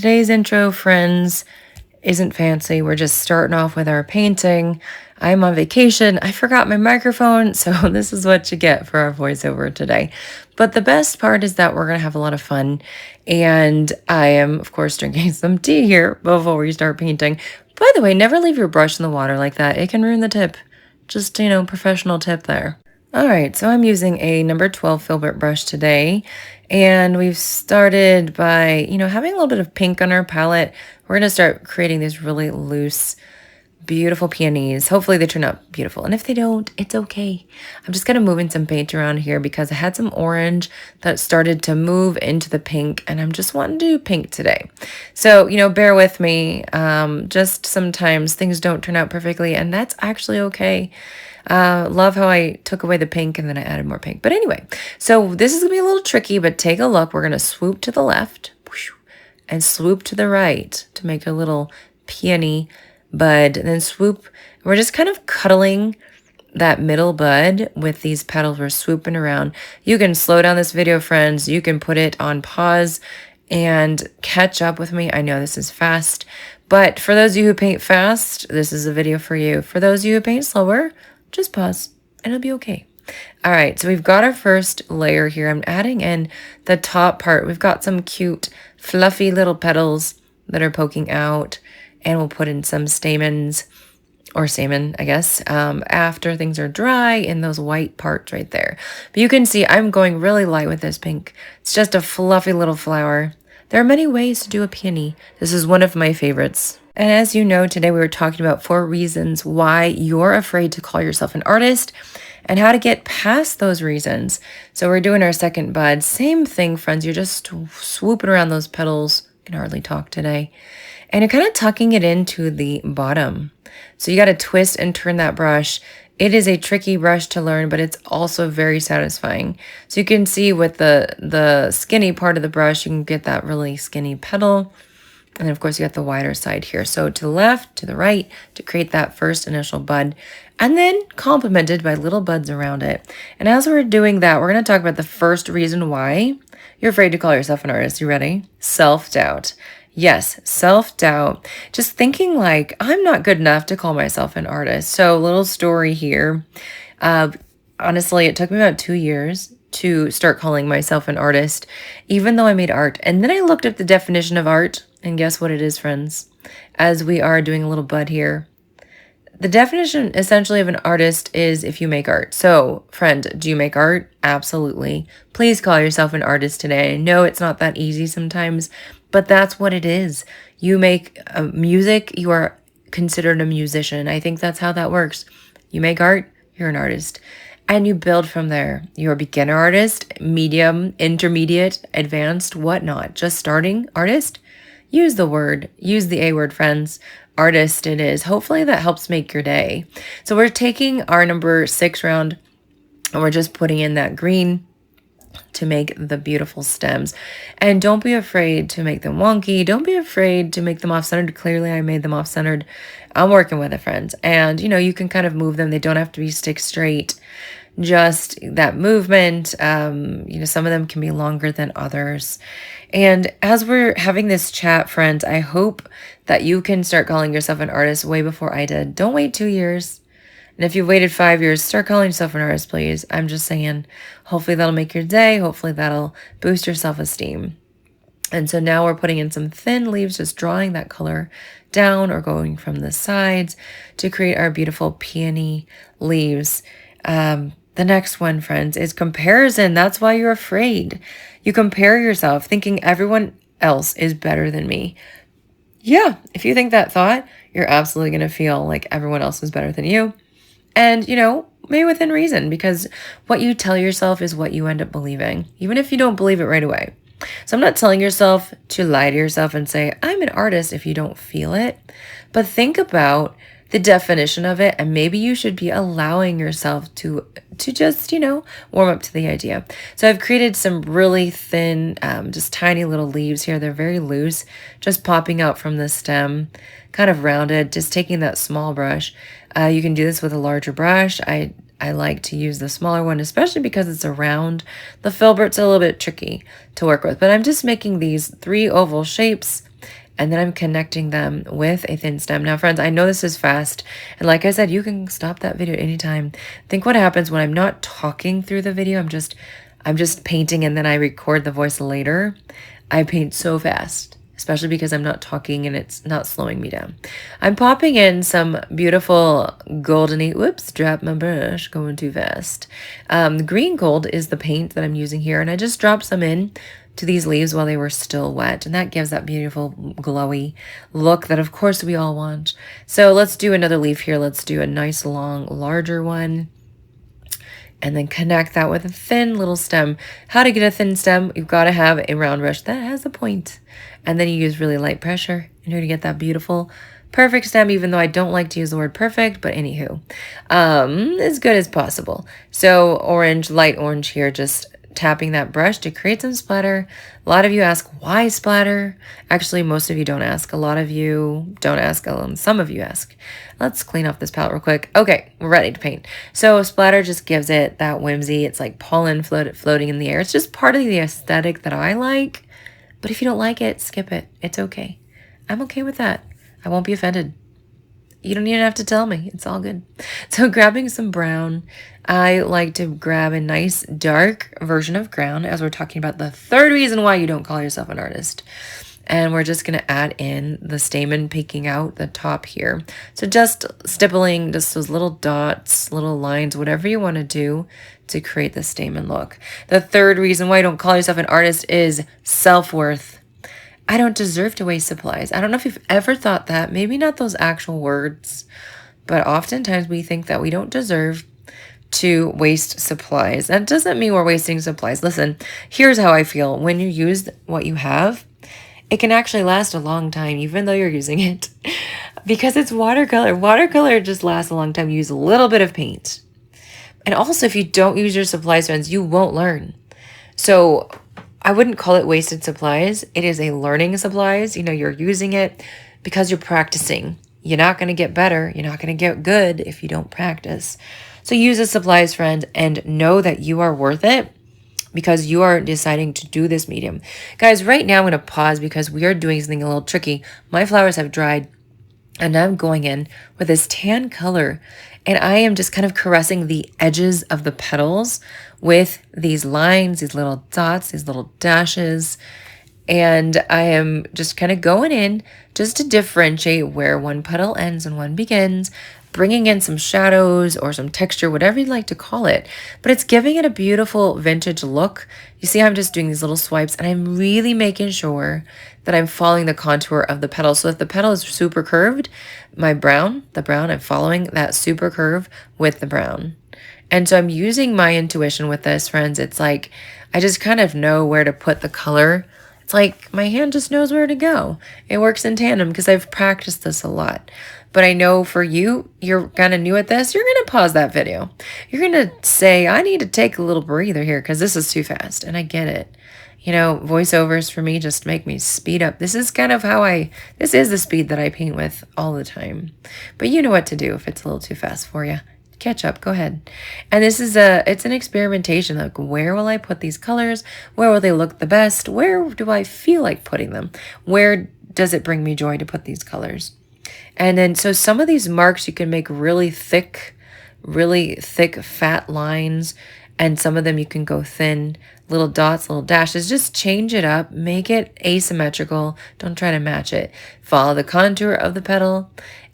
Today's intro, friends, isn't fancy. We're just starting off with our painting. I'm on vacation. I forgot my microphone, so this is what you get for our voiceover today. But the best part is that we're going to have a lot of fun. And I am, of course, drinking some tea here before we start painting. By the way, never leave your brush in the water like that. It can ruin the tip. Just, professional tip there. All right, so I'm using a number 12 filbert brush today, and we've started by, having a little bit of pink on our palette. We're going to start creating these really loose, beautiful peonies. Hopefully they turn out beautiful, and if they don't, it's okay. I'm just going to move in some paint around here because I had some orange that started to move into the pink, and I'm just wanting to do pink today. So, bear with me. Just sometimes things don't turn out perfectly, and that's actually okay. Love how I took away the pink and then I added more pink. But anyway, so this is gonna be a little tricky, but take a look. We're gonna swoop to the left and swoop to the right to make a little peony bud. And then swoop. We're just kind of cuddling that middle bud with these petals. We're swooping around. You can slow down this video, friends. You can put it on pause and catch up with me. I know this is fast, but for those of you who paint fast, this is a video for you. For those of you who paint slower, just pause and it'll be okay. All right, so we've got our first layer here. I'm adding in the top part. We've got some cute, fluffy little petals that are poking out, and we'll put in some stamens, or stamen, I guess, after things are dry in those white parts right there. But you can see I'm going really light with this pink. It's just a fluffy little flower. There are many ways to do a peony. This is one of my favorites. And as you know, today we were talking about 4 reasons why you're afraid to call yourself an artist and how to get past those reasons. So we're doing our second bud. Same thing, friends. You're just swooping around those petals. I can hardly talk today. And you're kind of tucking it into the bottom. So you got to twist and turn that brush. It is a tricky brush to learn, but it's also very satisfying. So you can see with the skinny part of the brush, you can get that really skinny petal. And then, of course, you got the wider side here. So to the left, to the right, to create that first initial bud, and then complemented by little buds around it. And as we're doing that, we're going to talk about the first reason why you're afraid to call yourself an artist. You ready? Self-doubt. Yes, self-doubt. Just thinking like, I'm not good enough to call myself an artist. So little story here. Honestly, it took me about 2 years to start calling myself an artist, even though I made art. And then I looked up the definition of art, and guess what it is, friends? As we are doing a little bud here. The definition essentially of an artist is if you make art. So, friend, do you make art? Absolutely. Please call yourself an artist today. I know it's not that easy sometimes, but that's what it is. You make music, you are considered a musician. I think that's how that works. You make art, you're an artist. And you build from there. You're a beginner artist, medium, intermediate, advanced, whatnot. Just starting artist. Use the word. Use the A word, friends. Artist it is. Hopefully that helps make your day. So we're taking our number 6 round and we're just putting in that green to make the beautiful stems. And don't be afraid to make them wonky. Don't be afraid to make them off-centered. Clearly I made them off-centered. I'm working with it, friends. And you can kind of move them. They don't have to be stick straight. Just that movement. Some of them can be longer than others. And as we're having this chat, friends, I hope that you can start calling yourself an artist way before I did. Don't wait 2 years. And if you've waited 5 years, start calling yourself an artist, please. I'm just saying, hopefully that'll make your day. Hopefully that'll boost your self-esteem. And so now we're putting in some thin leaves, just drawing that color down or going from the sides to create our beautiful peony leaves. The next one, friends, is comparison. That's why you're afraid. You compare yourself thinking everyone else is better than me. Yeah, if you think that thought, you're absolutely going to feel like everyone else is better than you. And, maybe within reason, because what you tell yourself is what you end up believing, even if you don't believe it right away. So I'm not telling yourself to lie to yourself and say, I'm an artist if you don't feel it. But think about the definition of it, and maybe you should be allowing yourself to just, warm up to the idea. So I've created some really thin, just tiny little leaves here. They're very loose, just popping out from the stem, kind of rounded, just taking that small brush. You can do this with a larger brush. I I like to use the smaller one, especially because it's a round. The filbert's a little bit tricky to work with, but I'm just making these 3 oval shapes, and then I'm connecting them with a thin stem. Now, friends, I know this is fast, and like I said, you can stop that video anytime. Think what happens when I'm not talking through the video. I'm just painting, and then I record the voice later. I paint so fast, especially because I'm not talking and it's not slowing me down. I'm popping in some beautiful goldeny, whoops, dropped my brush, going too fast. Green gold is the paint that I'm using here, and I just dropped some in to these leaves while they were still wet, and that gives that beautiful glowy look that of course we all want. So let's do another leaf here. Let's do a nice long larger one, and then connect that with a thin little stem. How to get a thin stem? You've got to have a round brush that has a point, and then you use really light pressure in order to get that beautiful perfect stem, even though I don't like to use the word perfect, but anywho, as good as possible. So orange, light orange here, just tapping that brush to create some splatter. A lot of you ask, why splatter? Actually, most of you don't ask. A lot of you don't ask. Some of you ask. Let's clean off this palette real quick. Okay, we're ready to paint. So splatter just gives it that whimsy. It's like pollen floating in the air. It's just part of the aesthetic that I like. But if you don't like it, skip it. It's okay. I'm okay with that. I won't be offended. You don't even have to tell me. It's all good. So grabbing some brown, I like to grab a nice dark version of brown, as we're talking about the third reason why you don't call yourself an artist. And we're just going to add in the stamen peeking out the top here. So just stippling just those little dots, little lines, whatever you want to do to create the stamen look. The third reason why you don't call yourself an artist is self-worth. I don't deserve to waste supplies. I don't know if you've ever thought that. Maybe not those actual words, but oftentimes we think that we don't deserve to waste supplies. That doesn't mean we're wasting supplies. Listen, here's how I feel. When you use what you have, it can actually last a long time, even though you're using it, because it's watercolor. Watercolor just lasts a long time. You use a little bit of paint. And also, if you don't use your supplies, friends, you won't learn. So I wouldn't call it wasted supplies. It is a learning supplies. You know, you're using it because you're practicing. You're not going to get better. You're not going to get good if you don't practice. So use the supplies, friend, and know that you are worth it because you are deciding to do this medium. Guys, right now I'm going to pause because we are doing something a little tricky. My flowers have dried, and I'm going in with this tan color, and I am just kind of caressing the edges of the petals with these lines, these little dots, these little dashes. And I am just kind of going in just to differentiate where one petal ends and one begins, bringing in some shadows or some texture, whatever you'd like to call it. But it's giving it a beautiful vintage look. You see, I'm just doing these little swipes, and I'm really making sure that I'm following the contour of the petal. So if the petal is super curved, the brown, I'm following that super curve with the brown. And so I'm using my intuition with this, friends. It's like I just kind of know where to put the color. It's like my hand just knows where to go. It works in tandem because I've practiced this a lot. But I know for you, you're kind of new at this. You're going to pause that video. You're going to say, I need to take a little breather here because this is too fast. And I get it. You know, voiceovers for me just make me speed up. This is kind of how this is the speed that I paint with all the time. But you know what to do if it's a little too fast for you. Catch up, go ahead. And this is it's an experimentation. Like, where will I put these colors? Where will they look the best? Where do I feel like putting them? Where does it bring me joy to put these colors? And then, so some of these marks you can make really thick, fat lines. And some of them you can go thin, little dots, little dashes. Just change it up. Make it asymmetrical. Don't try to match it. Follow the contour of the petal.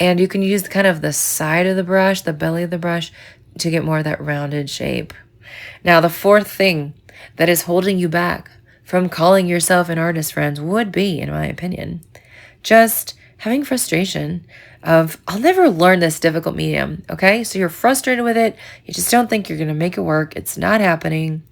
And you can use kind of the side of the brush, the belly of the brush, to get more of that rounded shape. Now, the fourth thing that is holding you back from calling yourself an artist, friends, would be, in my opinion, just having frustration of, I'll never learn this difficult medium, okay? So you're frustrated with it. You just don't think you're going to make it work. It's not happening.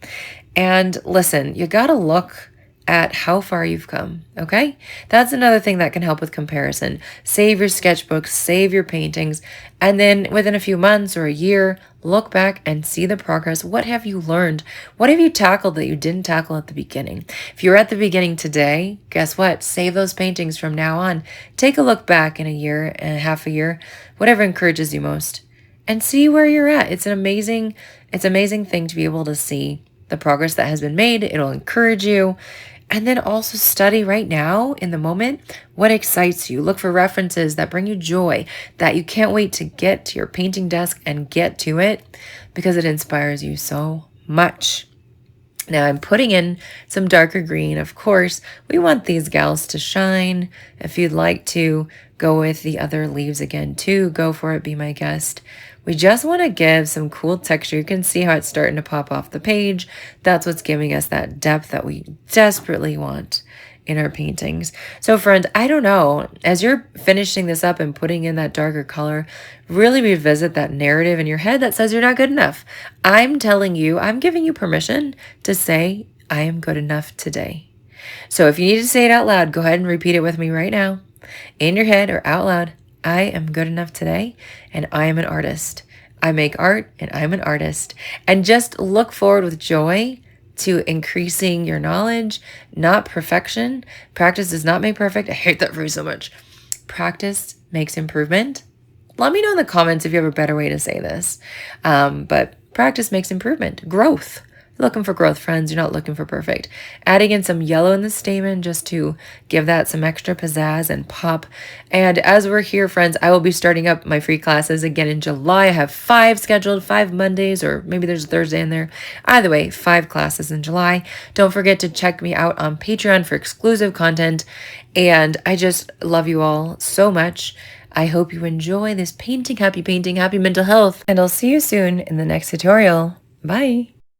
And listen, you got to look at how far you've come, okay? That's another thing that can help with comparison. Save your sketchbooks, save your paintings, and then within a few months or a year, look back and see the progress. What have you learned? What have you tackled that you didn't tackle at the beginning? If you're at the beginning today, guess what? Save those paintings from now on. Take a look back in a year and a half a year, whatever encourages you most, and see where you're at. It's amazing thing to be able to see the progress that has been made. It'll encourage you. And then also study right now in the moment what excites you. Look for references that bring you joy, that you can't wait to get to your painting desk and get to it because it inspires you so much. Now I'm putting in some darker green. Of course, we want these gals to shine. If you'd like to go with the other leaves again too, go for it, be my guest. We just want to give some cool texture. You can see how it's starting to pop off the page. That's what's giving us that depth that we desperately want in our paintings. So friends, I don't know, as you're finishing this up and putting in that darker color, really revisit that narrative in your head that says you're not good enough. I'm telling you, I'm giving you permission to say, I am good enough today. So if you need to say it out loud, go ahead and repeat it with me right now, in your head or out loud. I am good enough today, and I am an artist. I make art, and I'm an artist. And just look forward with joy to increasing your knowledge, not perfection. Practice does not make perfect. I hate that phrase so much. Practice makes improvement. Let me know in the comments if you have a better way to say this. But practice makes improvement. Growth. Looking for growth, friends. You're not looking for perfect. Adding in some yellow in the stamen just to give that some extra pizzazz and pop. And as we're here, friends, I will be starting up my free classes again in July. I have 5 scheduled, 5 Mondays, or maybe there's a Thursday in there. Either way, 5 classes in July. Don't forget to check me out on Patreon for exclusive content. And I just love you all so much. I hope you enjoy this painting, happy mental health. And I'll see you soon in the next tutorial. Bye.